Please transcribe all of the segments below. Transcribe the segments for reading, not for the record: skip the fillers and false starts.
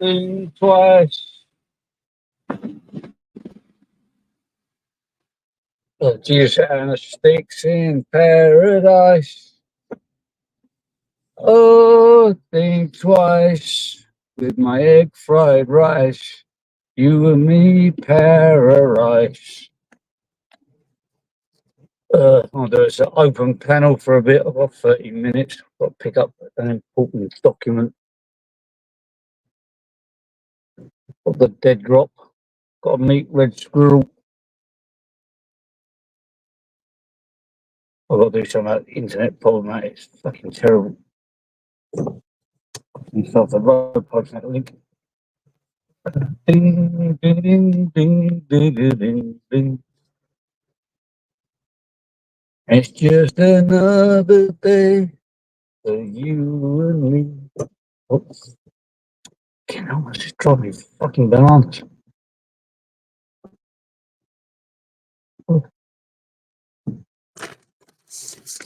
Think twice. Jesus and the sticks in paradise. Oh, think twice with my egg fried rice. You and me, paradise. I'll do it. An open panel for a bit, about 30 minutes. Got to pick up an important document. Got the dead drop. Got to meet Red Squirrel. I've got to do something about the internet problem, mate. It's fucking terrible. Myself the road posting that link. Ding, ding, ding, ding, ding, ding, ding. It's just another day for you and me. Oops. Can't help it, just driving me fucking bananas.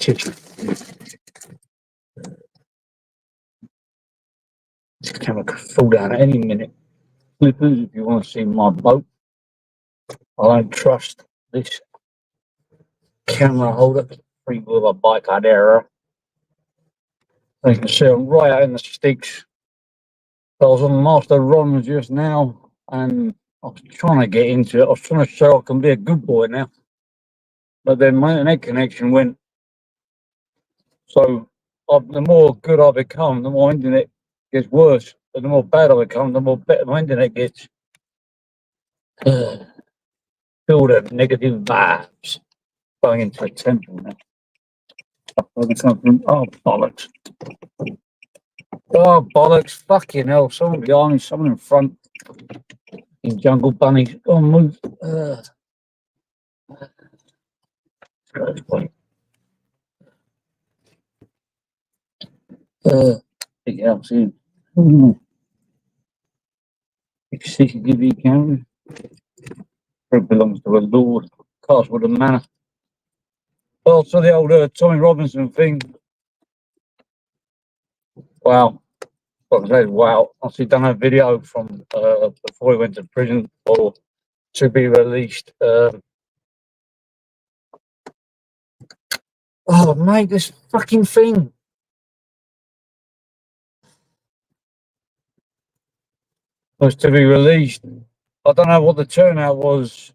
Chicken. This camera could fall down at any minute. Flippers, if you want to see my boat, I don't trust this camera holder. Free with a bike out error. You can see I'm right out in the sticks. I was on Master Ron just now, and I was trying to get into it. I was trying to show I can be a good boy now. But then my internet connection went. So the more good I become, the more internet gets worse. But the more bad I become, the more better my internet gets. Feel the negative vibes going into a temple now. Oh, bollocks. Oh, bollocks. Fucking hell. Someone behind me, someone in front. In jungle bunnies. Oh, move. Big house in. If she could give you a camera, it belongs to a lord. Castlewood and Manor. Well, so the old Tommy Robinson thing. Wow. Wow. Actually done a video from before he went to prison or to be released. Oh, mate, this fucking thing. Was to be released. I don't know what the turnout was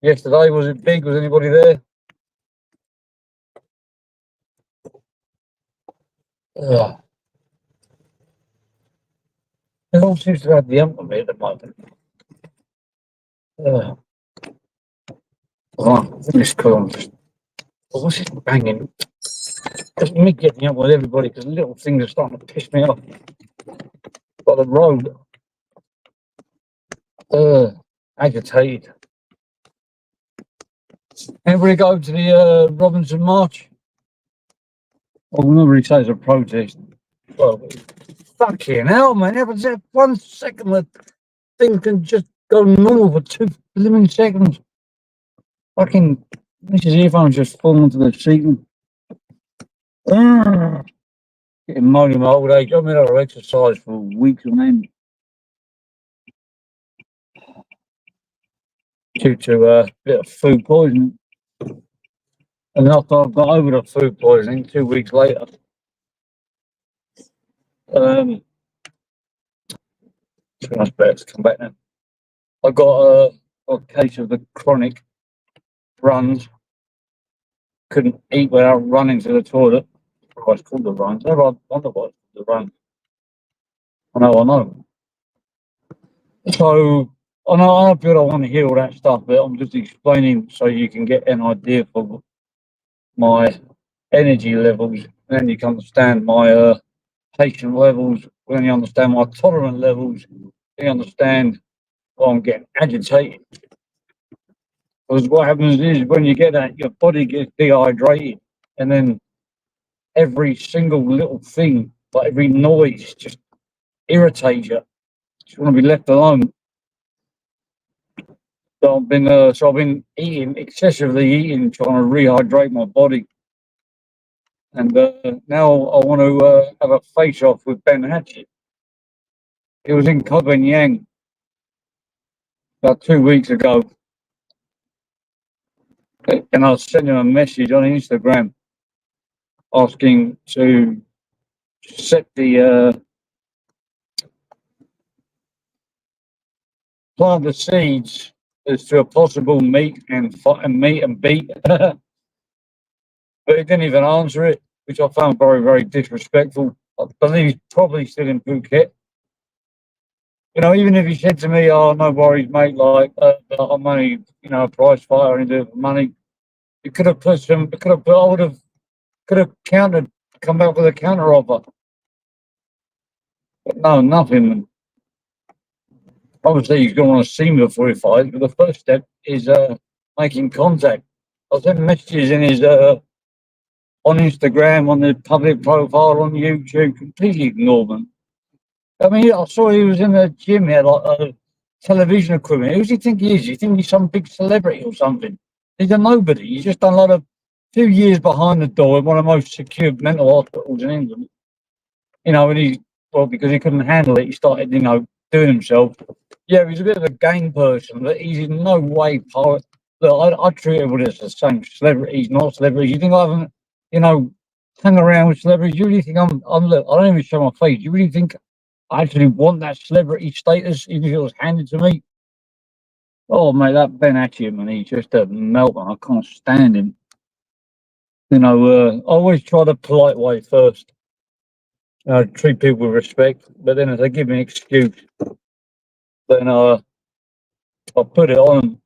yesterday. Was it big? Was anybody there? It all seems to have the ump on me at the moment. This column. What's this banging? Just me getting up with everybody because little things are starting to piss me off. Got the road. Agitated. Everybody go to the Robinson March? Well, we nobody say it's a protest. Well, fucking hell, man. Every 1 second the thing can just go normal for 2 living seconds. Fucking, this is earphones just falling into the seat. Getting moaning my old age. I mean, I've exercised for weeks on end. Due to a bit of food poisoning. And after I've got over the food poisoning, 2 weeks later, it's much better to come back now. I got a case of the chronic runs. Couldn't eat without running to the toilet. Oh, it's called the runs. I wonder what the run. I know. So I feel I want to hear all that stuff, but I'm just explaining so you can get an idea for my energy levels. Then you can understand my patient levels. When you understand my tolerant levels, you understand why I'm getting agitated. Because what happens is when you get that, your body gets dehydrated, and then every single little thing, like every noise, just irritates you. You want to be left alone. So I've been eating, excessively eating, trying to rehydrate my body. And now I want to have a face-off with Ben Hatchett. It was in Koh Yang about 2 weeks ago, and I sent him a message on Instagram asking to set the plant the seeds as to a possible meet and meet and beat, but he didn't even answer it, which I found very, very disrespectful. I believe he's probably still in Phuket. You know, even if he said to me, "Oh, no worries, mate. Like, I'm only, a prize fighter and do it for money." It could have put some. It could have. I would have. Could have countered. Come back with a counter offer. But no, nothing. Obviously, he's going to want to see me before he fights. But the first step is making contact. I sent messages in his on Instagram, on the public profile, on YouTube. Completely ignored them. I mean, I saw he was in the gym here, like television equipment. Who does he think he is? You think he's some big celebrity or something? He's a nobody. He's just done a lot of 2 years behind the door in one of the most secure mental hospitals in England. You know, and because he couldn't handle it, he started, doing himself. Yeah, he's a bit of a gang person, but he's in no way part. Look, I treat everybody as the same. Celebrities, not celebrities. You think I haven't, hang around with celebrities? You really think look, I don't even show my face. You really think I actually want that celebrity status, even if it was handed to me? Oh, mate, that Ben Acheson, man, he's just a meltdown. I can't stand him. I always try the polite way first. Treat people with respect, but then if they give me an excuse, then I'll put it on.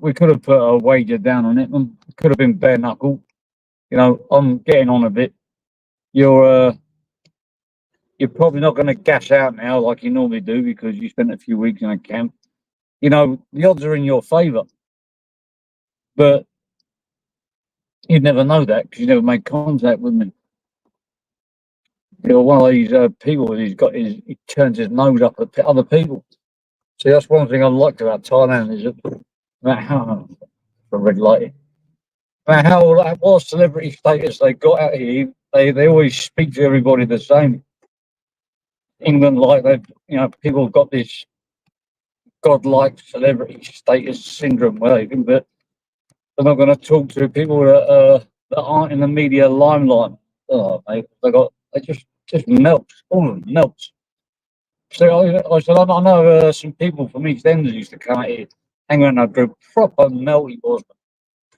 We could have put a wager down on it, and it could have been bare knuckle. I'm getting on a bit. You're probably not going to gash out now like you normally do because you spent a few weeks in a camp. The odds are in your favour, but you'd never know that because you never made contact with me. You're one of these people. He turns his nose up at other people. See, that's one thing I liked about Thailand is that no matter how for red light, no matter how what celebrity status they got out here, they always speak to everybody the same. England, like people have got this godlike celebrity status syndrome where they think that they're not going to talk to people that aren't in the media limelight. Oh, mate, they just melts. All of them melts. So I said, I know some people from East Enders used to come out here, hang around that group. Proper melt he was,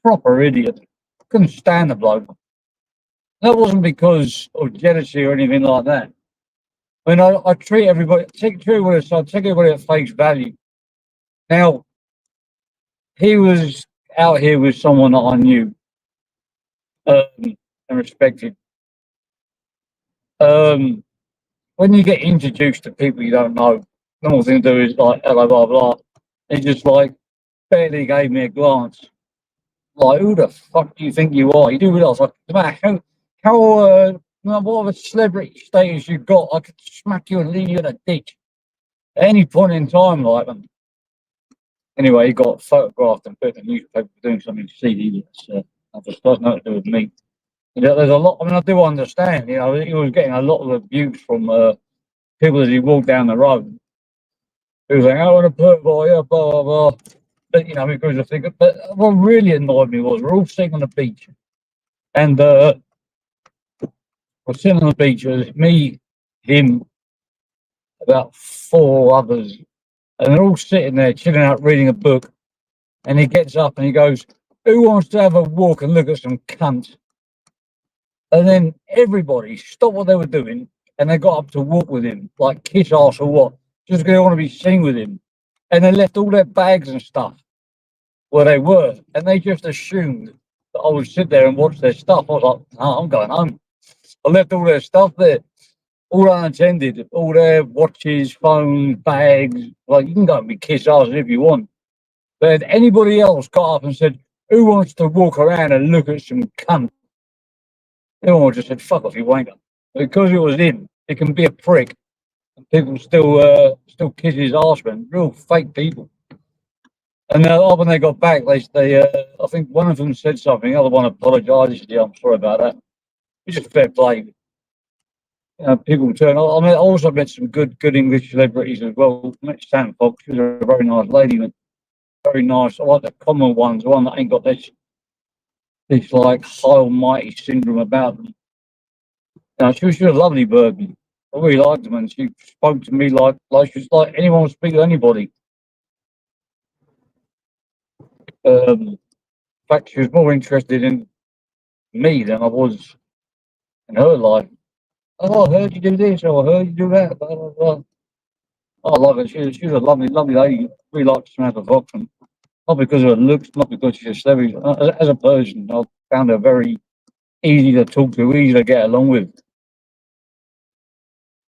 proper idiot. Couldn't stand the bloke. That wasn't because of jealousy or anything like that. I mean, I treat everybody, take everybody at face value. Now, he was out here with someone that I knew and respected. When you get introduced to people you don't know, the normal thing to do is like, hello, blah, blah. He just like barely gave me a glance. Like, who the fuck do you think you are? You do realise, like, no matter what of a celebrity status you got, I could smack you and leave you in a ditch at any point in time, like them. Anyway, he got photographed and put in the newspaper for doing something seedy. That just does nothing to do with me. There's a lot. I mean, I do understand. He was getting a lot of abuse from people as he walked down the road. He was like, "I want to put boy, yeah, blah blah blah." But because I think. But what really annoyed me was we're all sitting on the beach, and we're sitting on the beach. It was me, him, about 4 others, and they're all sitting there chilling out, reading a book. And he gets up and he goes, "Who wants to have a walk and look at some cunts?" And then everybody stopped what they were doing and they got up to walk with him, like kiss ass or what, just because they want to be seen with him. And they left all their bags and stuff where they were, and they just assumed that I would sit there and watch their stuff. I was like, "No, I'm going home." I left all their stuff there, all unattended, all their watches, phones, bags. Like, you can go and be kiss ass if you want. But if anybody else got up and said, "Who wants to walk around and look at some cunt?" Everyone just said, "Fuck off, you wanker." Because it was him, it can be a prick. And people still kiss his arse, man. Real fake people. And when they got back, they I think one of them said something, the other one apologised. He said, "Yeah, I'm sorry about that." It's just fair play. people turn. I mean, I also met some good English celebrities as well. I met Stan Fox. She was a very nice lady, and very nice. I like the common ones, the one that ain't got this like high almighty syndrome about them. She was a lovely bird. I really liked them, and she spoke to me like she was like anyone would speak to anybody. In fact, she was more interested in me than I was in her life. Oh, I heard you do this. Oh, I heard you do that. Blah, blah, blah. I love her. She was a lovely lady. Really liked Samantha Fox, and not because of her looks, not because she's a celebrity. As a person, I found her very easy to talk to, easy to get along with.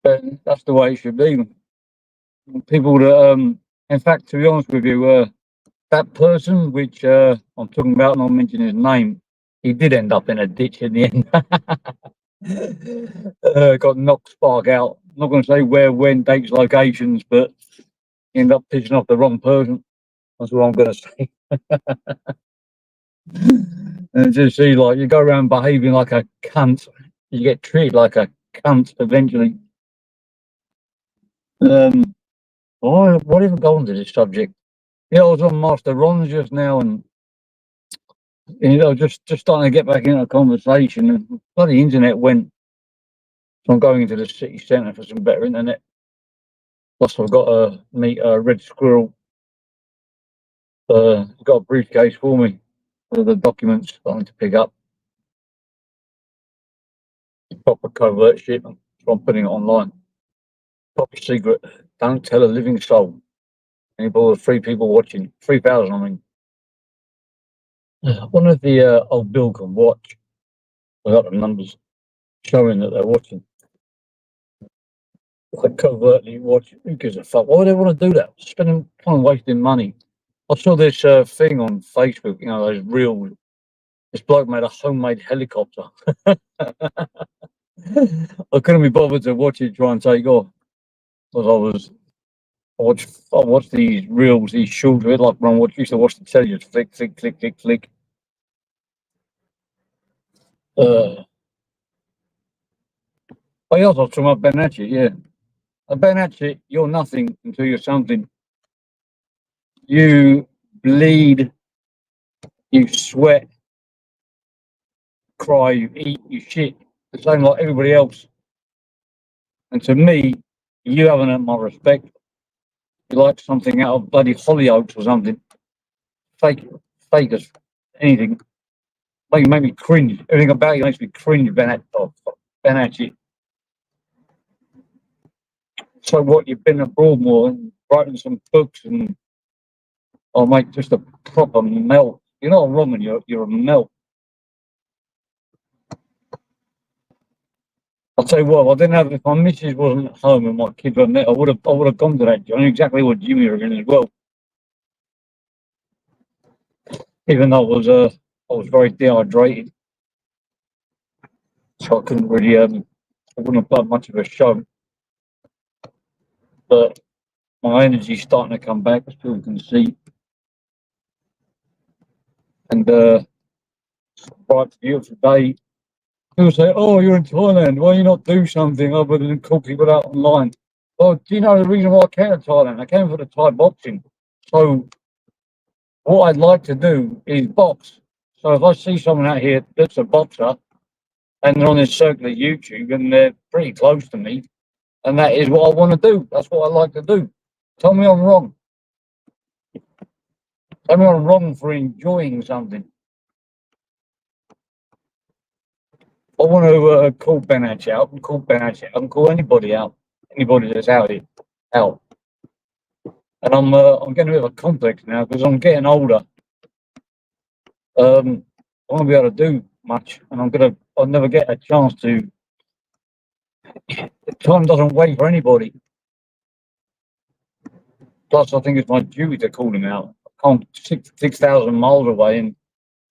But that's the way it should be. People that, in fact, to be honest with you, that person which I'm talking about, and I'll mention his name, he did end up in a ditch in the end. Got knocked spark out. I'm not going to say where, when, dates, locations, but he ended up pissing off the wrong person. That's what I'm going to say. And just see, like, you go around behaving like a cunt, you get treated like a cunt eventually. What even go on to this subject? Yeah, I was on Master Ron's just now, and just starting to get back into a conversation, and bloody internet went. So I'm going into the city centre for some better internet. Plus, I've got to meet a Red Squirrel. Got a briefcase for me for the documents I need to pick up. Proper covert shit. So I'm putting it online. Proper secret. Don't tell a living soul. Any more than 3 people watching. 3,000, I mean. One of the old Bill can watch. I got the numbers showing that they're watching. Like covertly watching. Who gives a fuck? Why would they want to do that? Spending time wasting money. I saw this thing on Facebook. Those real. This bloke made a homemade helicopter. I couldn't be bothered to watch it try and take off because I watched these reels, these shorts of it, like when I used to watch the telly, just flick, flick, flick, flick, flick. Oh, yeah, I was talking about Ben Hatchett, yeah. Ben Hatchett, you're nothing until you're something. You bleed, you sweat, cry, you eat, you shit, the same like everybody else. And to me, you haven't earned my respect. You like something out of bloody Hollyoaks or something. Fake, fake as anything. Make me cringe. Everything about you makes me cringe, Ben Hatchett. So what? You've been abroad more and writing some books, and I'll make just a proper melt. You're not a Roman. You're a melt. I'll tell you what. If my missus wasn't at home and my kids weren't there, I would have gone to that. I knew exactly what Jimmy you're in as well. Even though I was very dehydrated, so I couldn't really I wouldn't have done much of a show. But my energy's starting to come back, as people can see. And bright, beautiful day. People say, "Oh, you're in Thailand. Why you not do something other than call people out online?" Well, do you know the reason why I came to Thailand? I came for the Thai boxing. So what I'd like to do is box. So if I see someone out here that's a boxer and they're on this circular YouTube and they're pretty close to me, and that is what I want to do. That's what I like to do. Tell me I'm wrong. Tell me I'm wrong for enjoying something. I want to call Ben Hatch out. I can call Ben Hatch out. I can call anybody out. Anybody that's out here, out. And I'm getting a bit of a complex now because I'm getting older. I won't be able to do much, and I'll never get a chance to. Time doesn't wait for anybody. Plus, I think it's my duty to call them out. I can't 6,000 miles away, and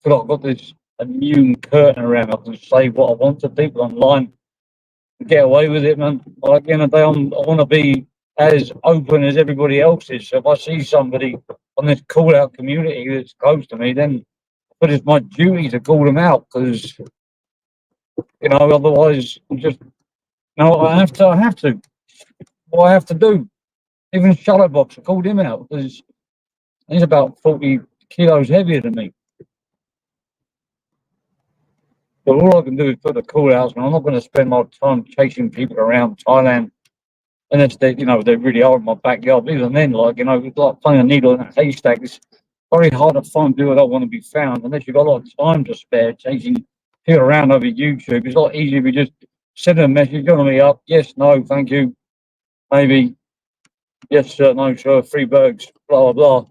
feel like I've got this immune curtain around. I can say what I want to people online and get away with it, man. Like, at the end of the day, I want to be as open as everybody else is. So if I see somebody on this call out community that's close to me, then it's my duty to call them out because, otherwise I'm just No, I have to. What I have to do. Even Shutterbox, I called him out because he's about 40 kilos heavier than me. But all I can do is put the call outs, and I'm not going to spend my time chasing people around Thailand unless they, they really are in my backyard. Even then, it's like finding a needle in a haystack. It's very hard to find people that want to be found unless you've got a lot of time to spare chasing people around over YouTube. It's a lot easier if you just send a message, you want to meet up? Yes, no, thank you, maybe, yes, sir, no, sir, free burgers, blah, blah, blah.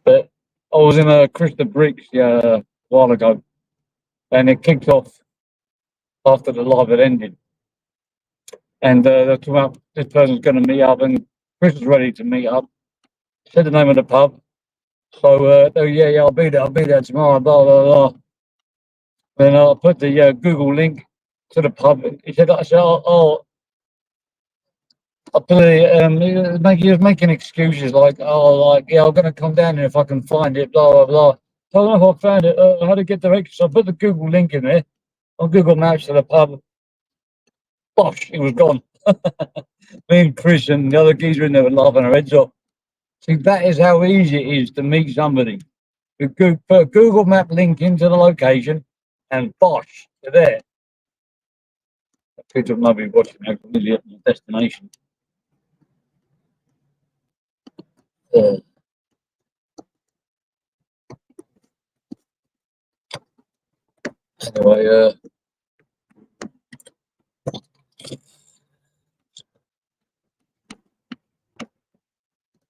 But I was in a Krista Bricks a while ago, and it kicked off after the live had ended. And they're talking about this person's going to meet up, and Chris was ready to meet up. Said the name of the pub. So, yeah, I'll be there tomorrow, blah, blah, blah. Then I put the Google link to the pub. He said, I put he was making excuses like, yeah, I'm going to come down here if I can find it, blah, blah, blah. I don't know if I found it, how to get directions. So I put the Google link in there on Google Maps to the pub. Bosh, it was gone. Me and Chris and the other geezer in there were laughing our heads off. See, that is how easy it is to meet somebody. You put a Google Map link into the location, and bosh, you're there. People might be watching that from the destination. Anyway,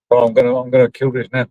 well, I'm gonna kill this now.